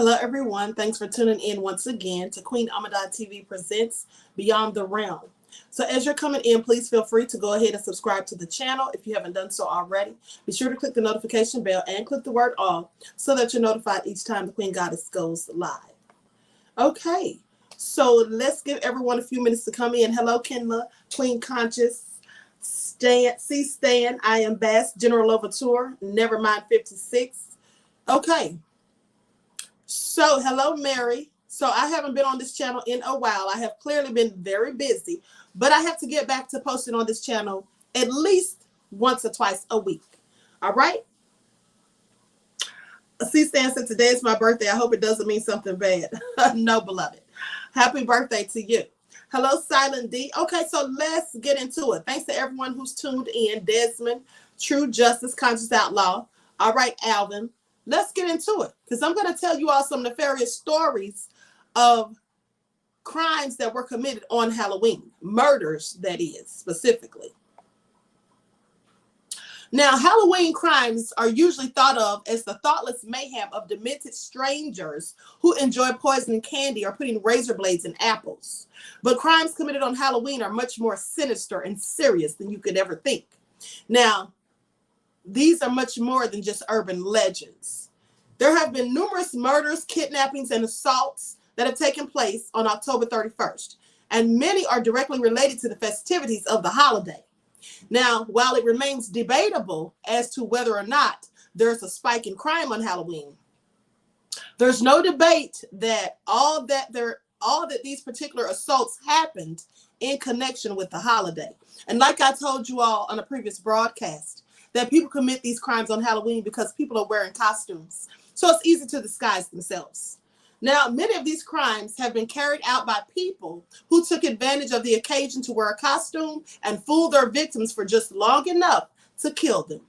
Hello, everyone. Thanks for tuning in once again to Queen Amadon TV presents Beyond the Realm. So as you're coming in, please feel free to go ahead and subscribe to the channel if you haven't done so already. Be sure to click the notification bell and click the word all so that you're notified each time the Queen Goddess goes live. Okay, so let's give everyone a few minutes to come in. Hello, Kenla, Queen Conscious, Stan, I am Bass, General Overture, Nevermind 56. Okay. So, hello, Mary. So, I haven't been on this channel in a while. I have clearly been very busy, but I have to get back to posting on this channel at least once or twice a week. All right? C-Stan said, today is my birthday. I hope it doesn't mean something bad. No, beloved. Happy birthday to you. Hello, Silent D. Okay, so let's get into it. Thanks to everyone who's tuned in. Desmond, True Justice, Conscious Outlaw. All right, Alvin. Let's get into it, because I'm going to tell you all some nefarious stories of crimes that were committed on Halloween. Murders, that is, specifically. Now, Halloween crimes are usually thought of as the thoughtless mayhem of demented strangers who enjoy poisoning candy or putting razor blades in apples. But crimes committed on Halloween are much more sinister and serious than you could ever think. Now, these are much more than just urban legends. There have been numerous murders, kidnappings, and assaults that have taken place on October 31st, and many are directly related to the festivities of the holiday. Now, while it remains debatable as to whether or not there's a spike in crime on Halloween, there's no debate that all that these particular assaults happened in connection with the holiday. And like I told you all on a previous broadcast, that people commit these crimes on Halloween because people are wearing costumes. So it's easy to disguise themselves. Now, many of these crimes have been carried out by people who took advantage of the occasion to wear a costume and fool their victims for just long enough to kill them.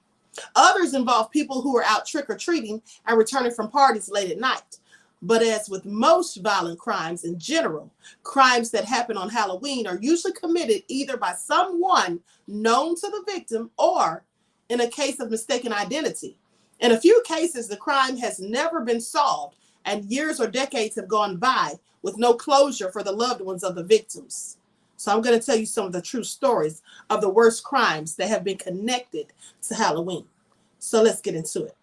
Others involve people who are out trick-or-treating and returning from parties late at night. But as with most violent crimes in general, crimes that happen on Halloween are usually committed either by someone known to the victim or in a case of mistaken identity. In a few cases, the crime has never been solved, and years or decades have gone by with no closure for the loved ones of the victims. So I'm going to tell you some of the true stories of the worst crimes that have been connected to Halloween. So let's get into it.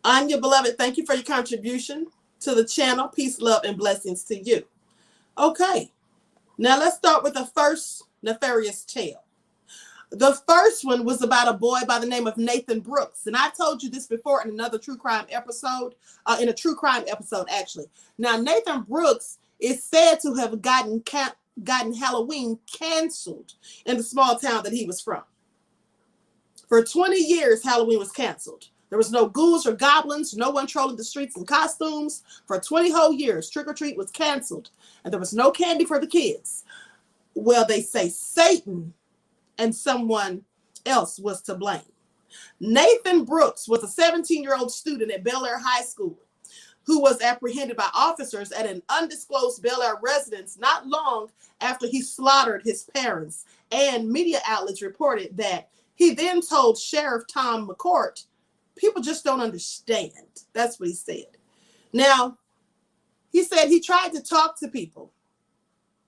Anya, beloved, thank you for your contribution to the channel. Peace, love, and blessings to you. Okay, now let's start with the first nefarious tale. The first one was about a boy by the name of Nathan Brooks. And I told you this before in another true crime episode, actually. Now, Nathan Brooks is said to have gotten Halloween canceled in the small town that he was from. For 20 years, Halloween was canceled. There was no ghouls or goblins, no one trolling the streets in costumes. For 20 whole years, trick-or-treat was canceled, and there was no candy for the kids. Well, they say Satan and someone else was to blame. Nathan Brooks was a 17-year-old student at Bel Air High School who was apprehended by officers at an undisclosed Bel Air residence not long after he slaughtered his parents. And media outlets reported that he then told Sheriff Tom McCourt, "People just don't understand." That's what he said. Now, he said he tried to talk to people.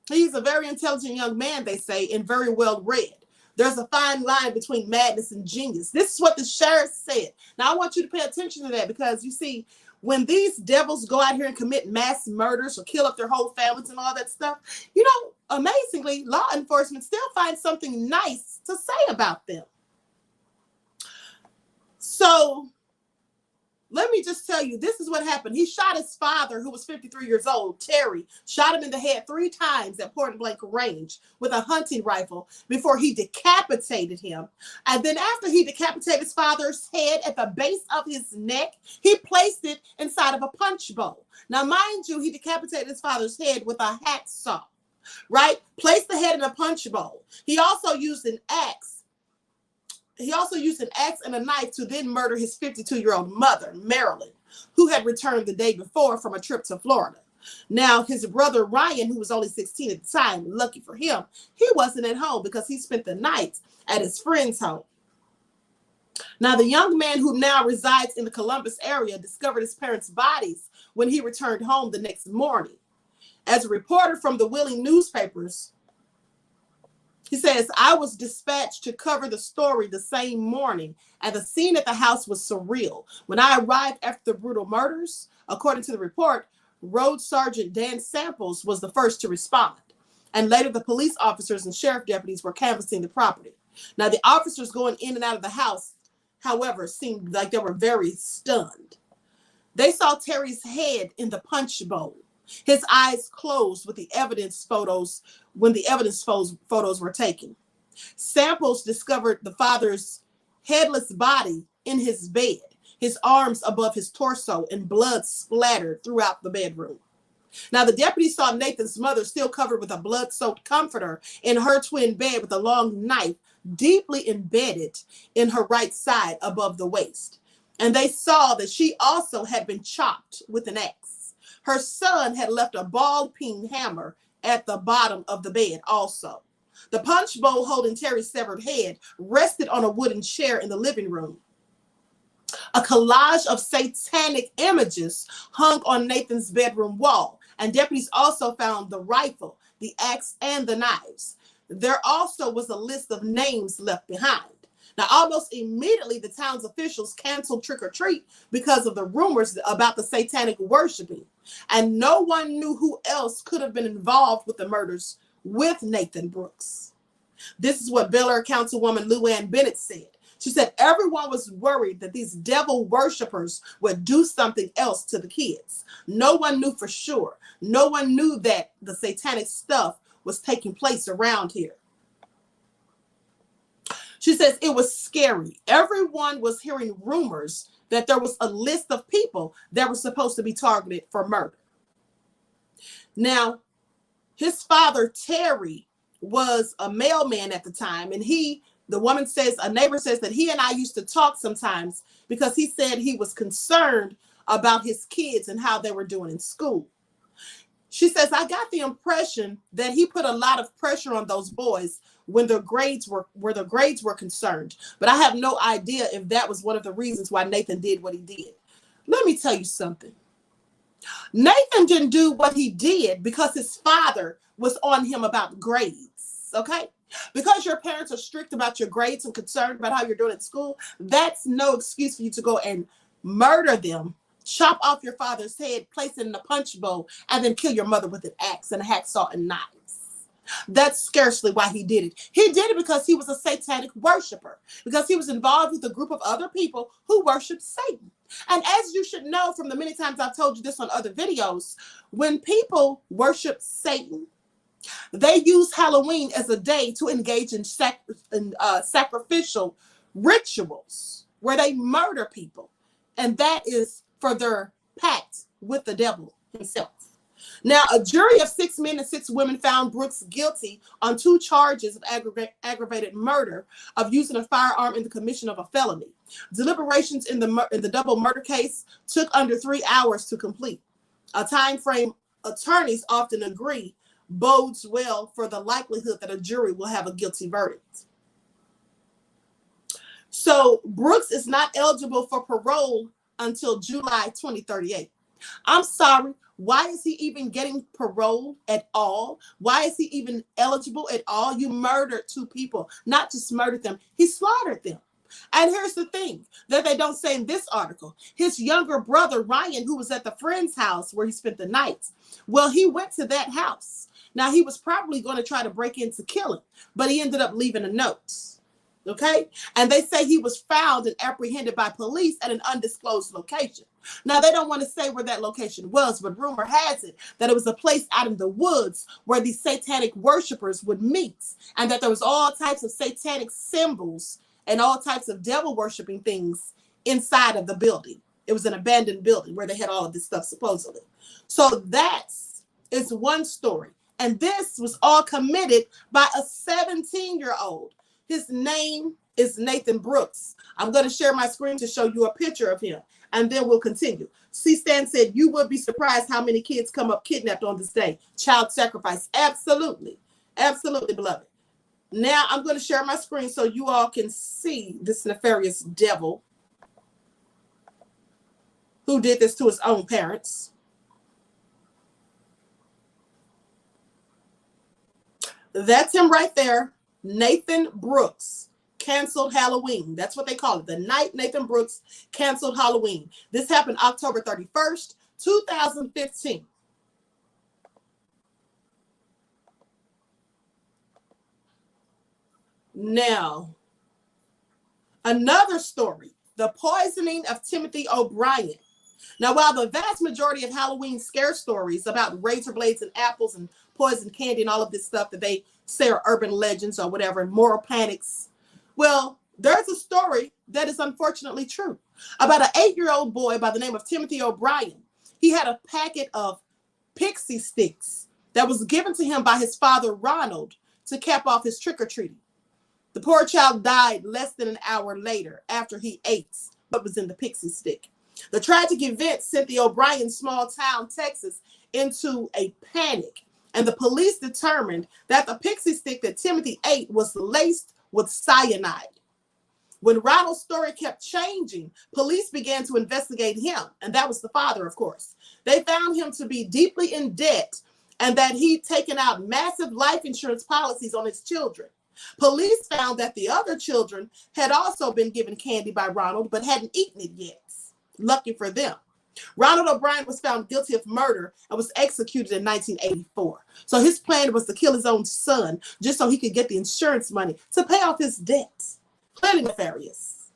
He's a very intelligent young man, they say, and very well read. There's a fine line between madness and genius. This is what the sheriff said. Now, I want you to pay attention to that, because you see, when these devils go out here and commit mass murders or kill up their whole families and all that stuff, you know, amazingly, law enforcement still finds something nice to say about them. So let me just tell you, this is what happened. He shot his father, who was 53 years old, Terry, shot him in the head 3 times at point blank range with a hunting rifle before he decapitated him. And then after he decapitated his father's head at the base of his neck, he placed it inside of a punch bowl. Now, mind you, he decapitated his father's head with a hacksaw, right? Placed the head in a punch bowl. He also used an axe. And a knife to then murder his 52-year-old mother, Marilyn, who had returned the day before from a trip to Florida. Now, his brother Ryan, who was only 16 at the time, lucky for him, he wasn't at home because he spent the night at his friend's home. Now, the young man who now resides in the Columbus area discovered his parents' bodies when he returned home the next morning. As a reporter from the Wheeling newspapers, he says, I was dispatched to cover the story the same morning, and the scene at the house was surreal. When I arrived after the brutal murders, according to the report, Road Sergeant Dan Samples was the first to respond. And later, the police officers and sheriff deputies were canvassing the property. Now, the officers going in and out of the house, however, seemed like they were very stunned. They saw Terry's head in the punch bowl, his eyes closed with the evidence photos when the evidence photos were taken. Samples discovered the father's headless body in his bed, his arms above his torso, and blood splattered throughout the bedroom. Now, the deputy saw Nathan's mother still covered with a blood-soaked comforter in her twin bed with a long knife deeply embedded in her right side above the waist. And they saw that she also had been chopped with an axe. Her son had left a ball-peen hammer at the bottom of the bed also. The punch bowl holding Terry's severed head rested on a wooden chair in the living room. A collage of satanic images hung on Nathan's bedroom wall, and deputies also found the rifle, the axe, and the knives. There also was a list of names left behind. Now, almost immediately, the town's officials canceled trick-or-treat because of the rumors about the satanic worshiping, and no one knew who else could have been involved with the murders with Nathan Brooks. This is what Bel Air Councilwoman Lou Ann Bennett said. She said everyone was worried that these devil worshipers would do something else to the kids. No one knew for sure. No one knew that the satanic stuff was taking place around here. She says it was scary. Everyone was hearing rumors that there was a list of people that were supposed to be targeted for murder. Now, his father, Terry, was a mailman at the time, and the woman says, a neighbor says that he and I used to talk sometimes because he said he was concerned about his kids and how they were doing in school. She says, I got the impression that he put a lot of pressure on those boys when their grades were concerned. But I have no idea if that was one of the reasons why Nathan did what he did. Let me tell you something. Nathan didn't do what he did because his father was on him about grades, okay? Because your parents are strict about your grades and concerned about how you're doing at school, that's no excuse for you to go and murder them, chop off your father's head, place it in a punch bowl, and then kill your mother with an axe and a hacksaw and knives. That's scarcely why he did it. He did it because he was a satanic worshiper, because he was involved with a group of other people who worshiped Satan. And as you should know from the many times I've told you this on other videos, when people worship Satan, they use Halloween as a day to engage in sacrificial rituals where they murder people. And that is for their pact with the devil himself. Now, a jury of 6 men and 6 women found Brooks guilty on 2 charges of aggravated murder of using a firearm in the commission of a felony. Deliberations in the double murder case took under 3 hours to complete. A time frame attorneys often agree bodes well for the likelihood that a jury will have a guilty verdict. So Brooks is not eligible for parole until July 2038. I'm sorry. Why is he even getting parole at all? Why is he even eligible at all? You murdered 2 people, not just murdered them. He slaughtered them. And here's the thing that they don't say in this article. His younger brother, Ryan, who was at the friend's house where he spent the night, well, he went to that house. Now, he was probably going to try to break in to kill him, but he ended up leaving a note. Okay? And they say he was found and apprehended by police at an undisclosed location. Now, they don't want to say where that location was, but rumor has it that it was a place out in the woods where these satanic worshipers would meet, and that there was all types of satanic symbols and all types of devil worshiping things inside of the building. It was an abandoned building where they had all of this stuff supposedly. So that is one story. And this was all committed by a 17-year-old. His name is Nathan Brooks. I'm going to share my screen to show you a picture of him, and then we'll continue. C-Stan said, you would be surprised how many kids come up kidnapped on this day. Child sacrifice. Absolutely. Absolutely, beloved. Now I'm going to share my screen so you all can see this nefarious devil who did this to his own parents. That's him right there. Nathan Brooks canceled Halloween. That's what they call it. The night Nathan Brooks canceled Halloween. This happened October 31st, 2015. Now, another story, the poisoning of Timothy O'Brien. Now, while the vast majority of Halloween scare stories about razor blades and apples and poison candy and all of this stuff that they say are urban legends or whatever, and moral panics, well, there's a story that is unfortunately true about an 8-year-old boy by the name of Timothy O'Brien. He had a packet of Pixie sticks that was given to him by his father, Ronald, to cap off his trick-or-treating. The poor child died less than an hour later after he ate what was in the Pixie stick. The tragic event sent the O'Brien small town, Texas, into a panic, and the police determined that the Pixie stick that Timothy ate was laced with cyanide. When Ronald's story kept changing, police began to investigate him, and that was the father, of course. They found him to be deeply in debt and that he'd taken out massive life insurance policies on his children. Police found that the other children had also been given candy by Ronald, but hadn't eaten it yet. Lucky for them. Ronald O'Brien was found guilty of murder and was executed in 1984. So his plan was to kill his own son just so he could get the insurance money to pay off his debts. Clearly nefarious.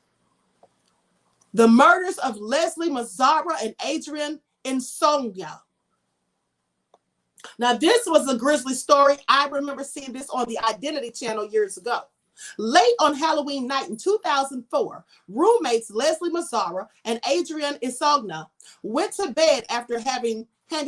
The murders of Leslie Mazzara and Adrian Inso. Now, this was a grisly story. I remember seeing this on the Identity Channel years ago. Late on Halloween night in 2004, roommates Leslie Mazzara and Adrian Inso went to bed after handing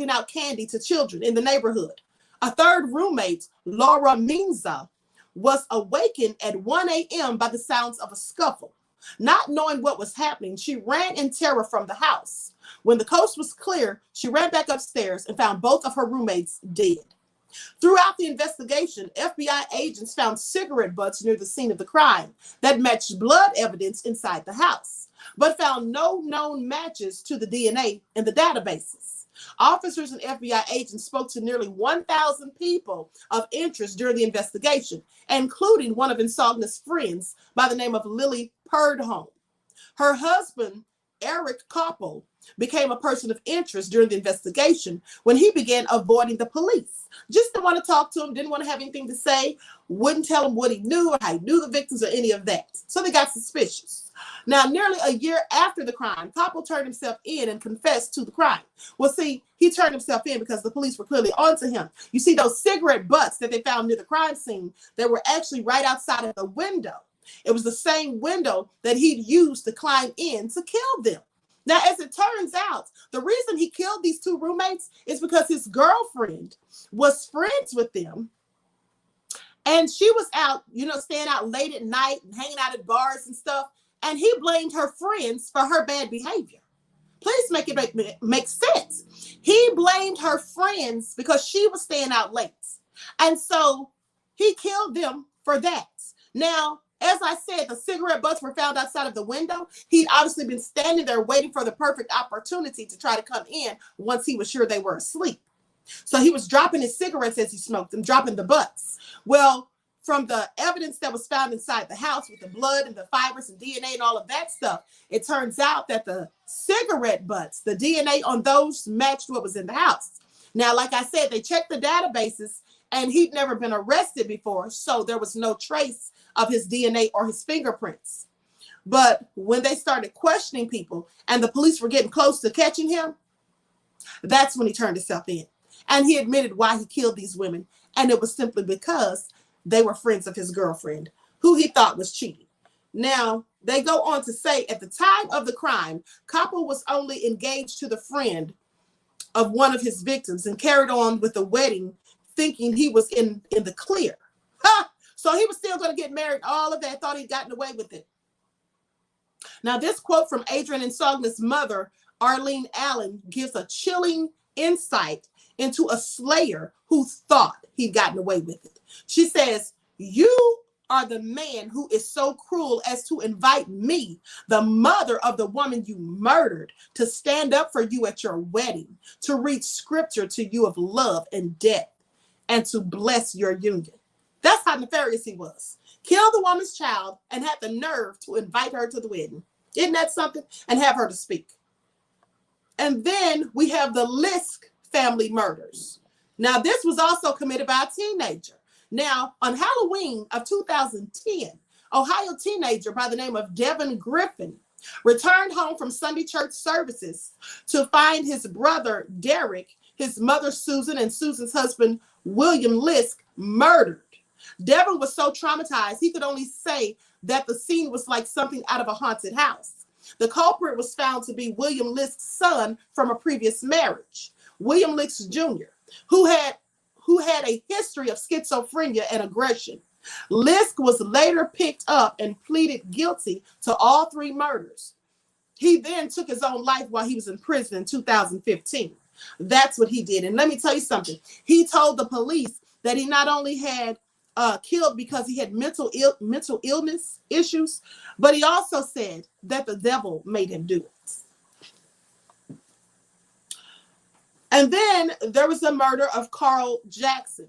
out candy to children in the neighborhood. A third roommate, Laura Minza, was awakened at 1 a.m. by the sounds of a scuffle. Not knowing what was happening, she ran in terror from the house. When the coast was clear, she ran back upstairs and found both of her roommates dead. Throughout the investigation, FBI agents found cigarette butts near the scene of the crime that matched blood evidence inside the house, but found no known matches to the DNA in the databases. Officers and FBI agents spoke to nearly 1,000 people of interest during the investigation, including one of Insogna's friends by the name of Lily Purdholm. Her husband, Eric Koppel, became a person of interest during the investigation when he began avoiding the police. Just didn't want to talk to him, didn't want to have anything to say, wouldn't tell him what he knew or how he knew the victims or any of that. So they got suspicious. Now, nearly a year after the crime, Koppel turned himself in and confessed to the crime. Well, see, he turned himself in because the police were clearly onto him. You see, those cigarette butts that they found near the crime scene, they were actually right outside of the window. It was the same window that he'd used to climb in to kill them. Now, as it turns out, the reason he killed these two roommates is because his girlfriend was friends with them. And she was out, staying out late at night and hanging out at bars and stuff. And he blamed her friends for her bad behavior. Please make it make sense. He blamed her friends because she was staying out late. And so he killed them for that. Now, as I said, the cigarette butts were found outside of the window. He'd obviously been standing there waiting for the perfect opportunity to try to come in once he was sure they were asleep. So he was dropping his cigarettes as he smoked them, dropping the butts. Well, from the evidence that was found inside the house with the blood and the fibers and DNA and all of that stuff, it turns out that the cigarette butts, the DNA on those matched what was in the house. Now, like I said, they checked the databases and he'd never been arrested before, so there was no trace of his DNA or his fingerprints. But when they started questioning people and the police were getting close to catching him, that's when he turned himself in. And he admitted why he killed these women. And it was simply because they were friends of his girlfriend, who he thought was cheating. Now, they go on to say at the time of the crime, Koppel was only engaged to the friend of one of his victims and carried on with the wedding thinking he was in the clear. Ha! So he was still going to get married, all of that, thought he'd gotten away with it. Now, this quote from Adrian Insogna's mother, Arlene Allen, gives a chilling insight into a slayer who thought he'd gotten away with it. She says, You are the man who is so cruel as to invite me, the mother of the woman you murdered, to stand up for you at your wedding, to read scripture to you of love and death, and to bless your union. That's how nefarious he was. Killed the woman's child and had the nerve to invite her to the wedding. Isn't that something? And have her to speak. And then we have the Liske family murders. Now, this was also committed by a teenager. Now, on Halloween of 2010, Ohio teenager by the name of Devin Griffin returned home from Sunday church services to find his brother Derek, his mother Susan, and Susan's husband William Liske murdered. Devin was so traumatized he could only say that the scene was like something out of a haunted house. The culprit was found to be William Liske's son from a previous marriage, William Liske Jr., who had a history of schizophrenia and aggression. Liske was later picked up and pleaded guilty to all 3 murders. He then took his own life while he was in prison in 2015. That's what he did. And let me tell you something. He told the police that he not only had killed because he had mental illness issues, but he also said that the devil made him do it. And then there was the murder of Carl Jackson.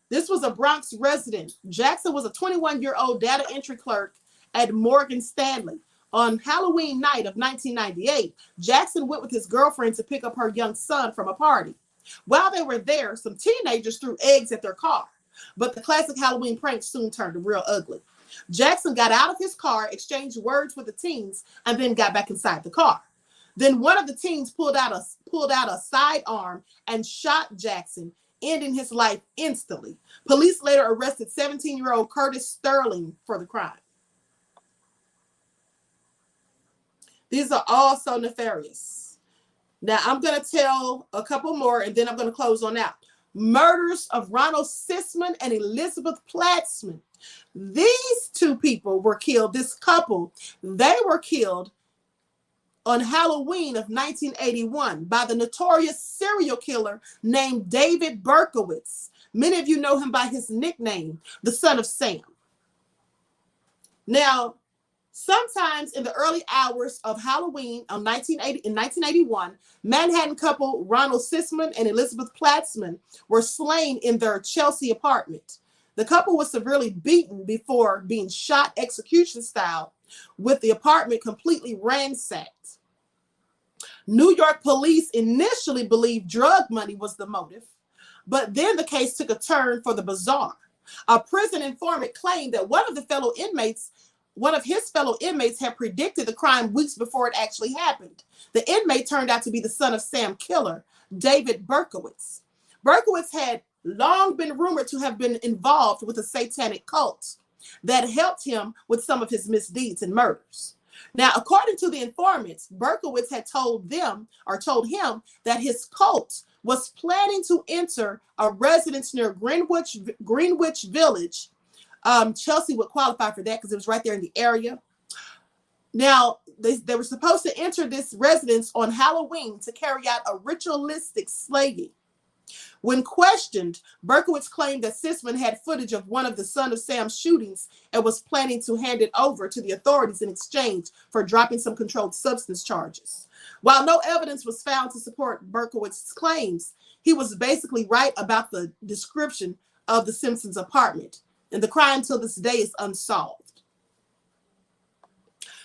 This was a Bronx resident. Jackson was a 21-year-old data entry clerk at Morgan Stanley. On Halloween night of 1998, Jackson went with his girlfriend to pick up her young son from a party. While they were there, some teenagers threw eggs at their car, but the classic Halloween prank soon turned real ugly. Jackson got out of his car, exchanged words with the teens, and then got back inside the car. Then one of the teens pulled out a sidearm and shot Jackson, ending his life instantly. Police later arrested 17-year-old Curtis Sterling for the crime. These are all so nefarious. Now, I'm going to tell a couple more, and then I'm going to close on out. Murders of Ronald Sussman and Elizabeth Plattsman. These 2 people were killed. This couple, they were killed on Halloween of 1981 by the notorious serial killer named David Berkowitz. Many of you know him by his nickname, the Son of Sam. Now, sometimes in the early hours of Halloween in 1981, Manhattan couple Ronald Sussman and Elizabeth Plattsman were slain in their Chelsea apartment. The couple was severely beaten before being shot execution style, with the apartment completely ransacked. New York police initially believed drug money was the motive, but then the case took a turn for the bizarre. A prison informant claimed that one of his fellow inmates had predicted the crime weeks before it actually happened. The inmate turned out to be the Son of Sam killer, David Berkowitz. Berkowitz had long been rumored to have been involved with a satanic cult that helped him with some of his misdeeds and murders. Now, according to the informants, Berkowitz had told him that his cult was planning to enter a residence near Greenwich Village. Chelsea would qualify for that because it was right there in the area. Now, they were supposed to enter this residence on Halloween to carry out a ritualistic slaying. When questioned, Berkowitz claimed that Sussman had footage of one of the Son of Sam shootings and was planning to hand it over to the authorities in exchange for dropping some controlled substance charges. While no evidence was found to support Berkowitz's claims, he was basically right about the description of the Simpsons' apartment, and the crime till this day is unsolved.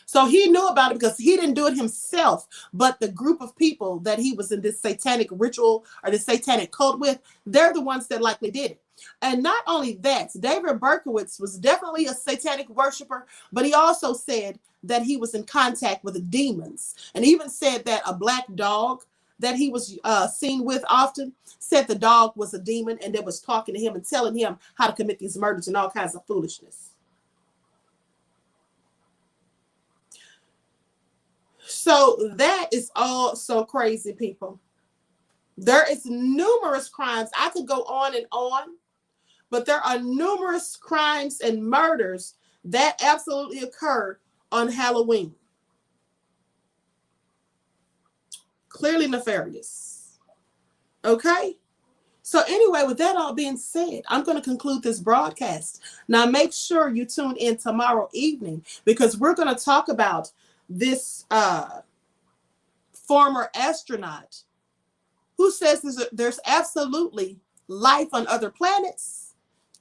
So he knew about it because he didn't do it himself, but the group of people that he was in this satanic ritual or this satanic cult with, they're the ones that likely did it. And not only that, David Berkowitz was definitely a satanic worshiper, but he also said that he was in contact with the demons, and even said that a black dog that he was seen with often said the dog was a demon and that was talking to him and telling him how to commit these murders and all kinds of foolishness. So that is all so crazy, people. There is numerous crimes. I could go on, but there are numerous crimes and murders that absolutely occurred on Halloween. Clearly nefarious. Okay? So anyway, with that all being said, I'm going to conclude this broadcast. Now make sure you tune in tomorrow evening because we're going to talk about this former astronaut who says there's absolutely life on other planets.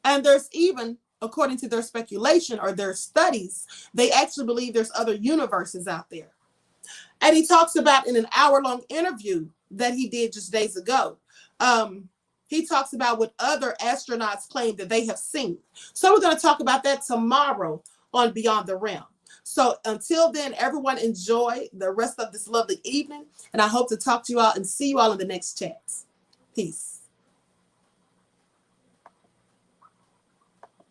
And there's even, according to their speculation or their studies, they actually believe there's other universes out there. And he talks about in an hour-long interview that he did just days ago, he talks about what other astronauts claim that they have seen. So we're going to talk about that tomorrow on Beyond the Realm. So until then, everyone enjoy the rest of this lovely evening. And I hope to talk to you all and see you all in the next chats. Peace.